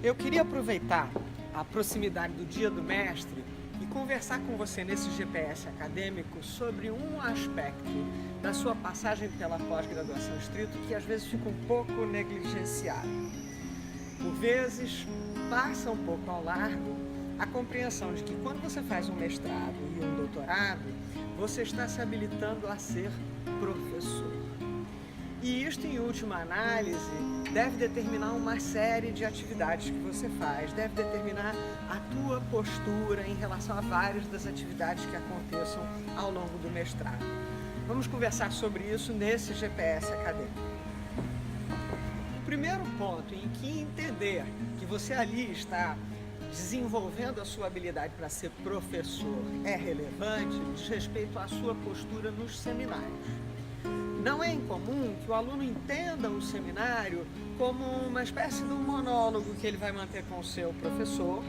Eu queria aproveitar a proximidade do Dia do Mestre e conversar com você nesse GPS acadêmico sobre um aspecto da sua passagem pela pós-graduação estrito que às vezes fica um pouco negligenciado. Por vezes, passa um pouco ao largo a compreensão de que quando você faz um mestrado e um doutorado, você está se habilitando a ser professor. E isto, em última análise, deve determinar uma série de atividades que você faz, deve determinar a tua postura em relação a várias das atividades que aconteçam ao longo do mestrado. Vamos conversar sobre isso nesse GPS acadêmico. O primeiro ponto em que entender que você ali está desenvolvendo a sua habilidade para ser professor é relevante diz respeito à sua postura nos seminários. Não é incomum que o aluno entenda o seminário como uma espécie de um monólogo que ele vai manter com o seu professor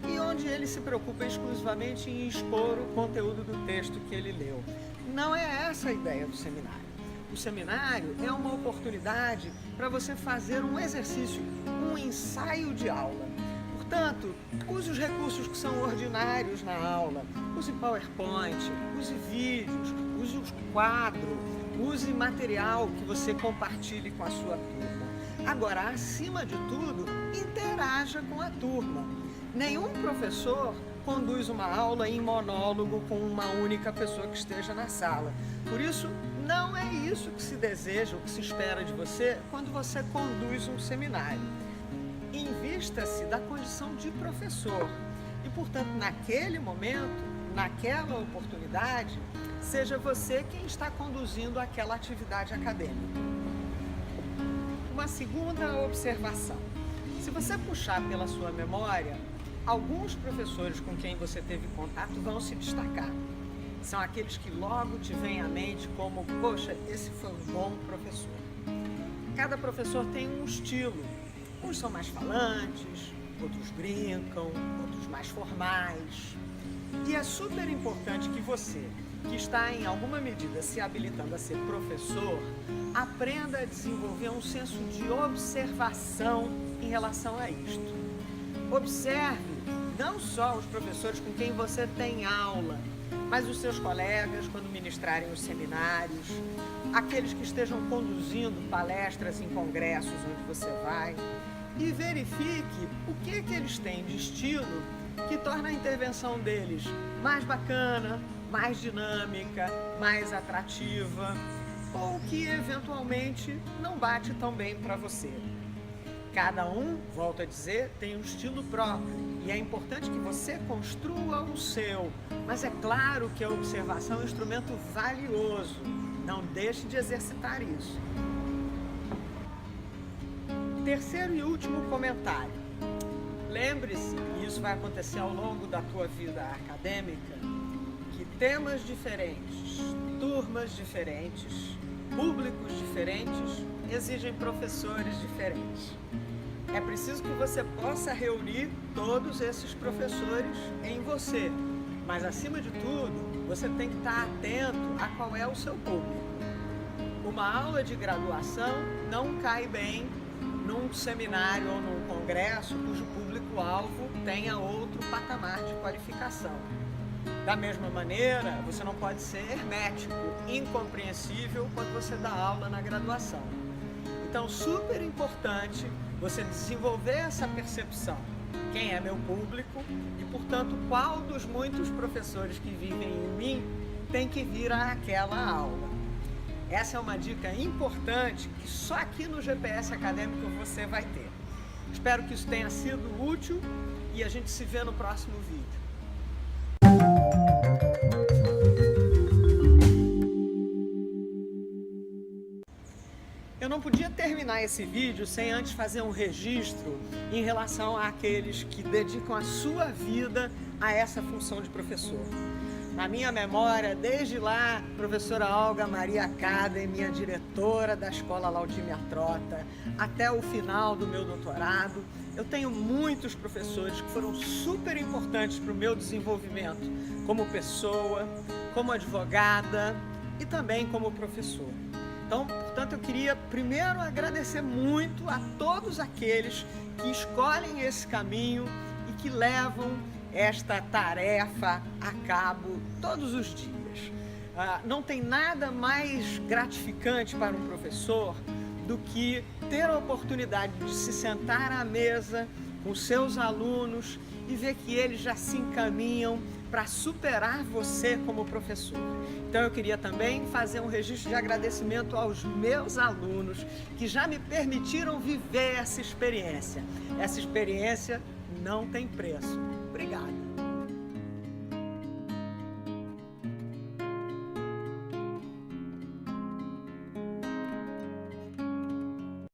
e onde ele se preocupa exclusivamente em expor o conteúdo do texto que ele leu. Não é essa a ideia do seminário. O seminário é uma oportunidade para você fazer um exercício, um ensaio de aula. Portanto, use os recursos que são ordinários na aula, use PowerPoint, use vídeos, use os quadros, use material que você compartilhe com a sua turma. Agora, acima de tudo, interaja com a turma. Nenhum professor conduz uma aula em monólogo com uma única pessoa que esteja na sala. Por isso, não é isso que se deseja, o que se espera de você quando você conduz um seminário. Invista-se da condição de professor e, portanto, naquele momento, naquela oportunidade, seja você quem está conduzindo aquela atividade acadêmica. Uma segunda observação. Se você puxar pela sua memória, alguns professores com quem você teve contato vão se destacar. São aqueles que logo te vêm à mente como, poxa, esse foi um bom professor. Cada professor tem um estilo. Uns são mais falantes, outros brincam, outros mais formais. E é super importante que você, que está em alguma medida se habilitando a ser professor, aprenda a desenvolver um senso de observação em relação a isto. Observe não só os professores com quem você tem aula, mas os seus colegas quando ministrarem os seminários, aqueles que estejam conduzindo palestras em congressos onde você vai, e verifique o que eles têm de estilo que torna a intervenção deles mais bacana, mais dinâmica, mais atrativa, ou que eventualmente não bate tão bem para você. Cada um, volto a dizer, tem um estilo próprio e é importante que você construa o seu, mas é claro que a observação é um instrumento valioso, não deixe de exercitar isso. Terceiro e último comentário. Lembre-se, e isso vai acontecer ao longo da tua vida acadêmica, que temas diferentes, turmas diferentes, públicos diferentes exigem professores diferentes. É preciso que você possa reunir todos esses professores em você, mas acima de tudo, você tem que estar atento a qual é o seu público. Uma aula de graduação não cai bem num seminário ou num congresso cujo público-alvo tenha outro patamar de qualificação. Da mesma maneira, você não pode ser hermético, incompreensível quando você dá aula na graduação. Então, super importante você desenvolver essa percepção. Quem é meu público e, portanto, qual dos muitos professores que vivem em mim tem que vir àquela aula. Essa é uma dica importante que só aqui no GPS Acadêmico você vai ter. Espero que isso tenha sido útil e a gente se vê no próximo vídeo. Eu não podia terminar esse vídeo sem antes fazer um registro em relação àqueles que dedicam a sua vida a essa função de professor. Na minha memória, desde lá, professora Olga Maria Kaden, minha diretora da Escola Laudimia Trota, até o final do meu doutorado, eu tenho muitos professores que foram super importantes para o meu desenvolvimento como pessoa, como advogada e também como professor. Então, portanto, Portanto, eu queria primeiro agradecer muito a todos aqueles que escolhem esse caminho e que levam esta tarefa a cabo todos os dias. Não tem nada mais gratificante para um professor do que ter a oportunidade de se sentar à mesa com seus alunos e ver que eles já se encaminham para superar você como professor. Então eu queria também fazer um registro de agradecimento aos meus alunos que já me permitiram viver essa experiência. Essa experiência não tem preço. Obrigado.